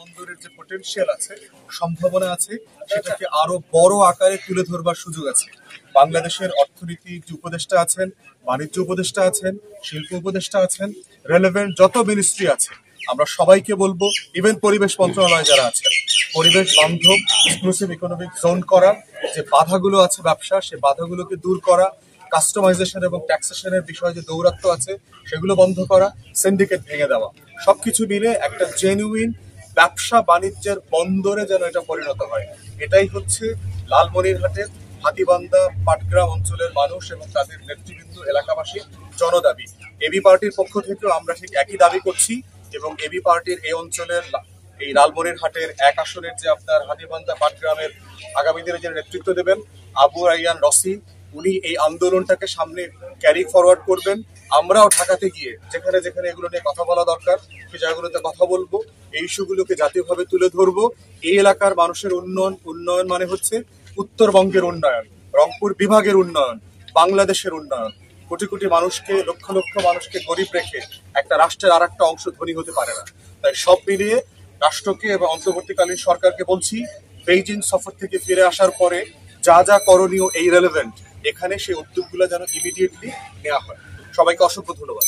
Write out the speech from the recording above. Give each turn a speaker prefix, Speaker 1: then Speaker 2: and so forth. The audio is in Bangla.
Speaker 1: বন্দরের যে পটেনশিয়াল আছে, সম্ভাবনা আছে, সেটাকে আরো বড় আকারে তুলে ধরবার সুযোগ আছে। বাংলাদেশের অর্থনীতির যে উপদেষ্টা আছেন, বাণিজ্য উপদেষ্টা আছেন, শিল্প উপদেষ্টা আছেন, রেলেভেন্ট যত মিনিস্ট্রি আছে, আমরা সবাইকে বলবো, ইভেন পরিবেশ মন্ত্রণালয় যারা আছেন, পরিবেশ বান্ধব এক্সক্লুসিভ ইকোনমিক জোন করা, যে বাধাগুলো আছে ব্যবসা, সে বাধাগুলোকে দূর করা, কাস্টমাইজেশন এবং ট্যাক্সেশনের বিষয়ে যে দৌরাত্ম্য আছে সেগুলো বন্ধ করা, সিন্ডিকেট ভেঙে দেওয়া, সবকিছু মিলে একটা জেনুইন ব্যবসা বাণিজ্যের বন্দরে যেন এটা পরিণত হয়। এটাই হচ্ছে লালমনিরহাটের হাতীবান্ধা পাটগ্রাম অঞ্চলের মানুষ এবং তাদের নেতৃবৃন্দ, এলাকাবাসী জনদাবি। এবি পার্টির পক্ষ থেকেও আমরা ঠিক একই দাবি করছি এবং এবি পার্টির এই অঞ্চলের এই লালমনিরহাটের 1 আসনের যে আপনার হাতীবান্ধা পাটগ্রামের আগামী দিনে যে নেতৃত্ব দেবেন আবু রাইয়ান রসি, উনি এই আন্দোলনটাকে সামনে ক্যারি ফরওয়ার্ড করবেন। আমরাও ঢাকাতে গিয়ে যেখানে যেখানে এগুলো নিয়ে কথা বলা দরকার সেই জায়গাগুলোতে কথা বলবো, এই ইস্যুগুলোকে জাতীয়ভাবে তুলে ধরবো। এই এলাকার মানুষের উন্নয়ন মানে হচ্ছে উত্তরবঙ্গের উন্নয়ন, রংপুর বিভাগের উন্নয়ন, বাংলাদেশের উন্নয়ন। কোটি কোটি মানুষকে, লক্ষ লক্ষ মানুষকে গরিব রেখে একটা রাষ্ট্রের আর একটা অংশ ধনী হতে পারে না। তাই সব মিলিয়ে রাষ্ট্রকে এবং অন্তর্বর্তীকালীন সরকারকে বলছি, বেইজিং সফর থেকে ফিরে আসার পরে যা যা করণীয় এই রেলেভেন্ট, এখানে সেই উদ্যোগগুলো যেন ইমিডিয়েটলি নেওয়া হয়। সবাইকে অসংখ্য ধন্যবাদ।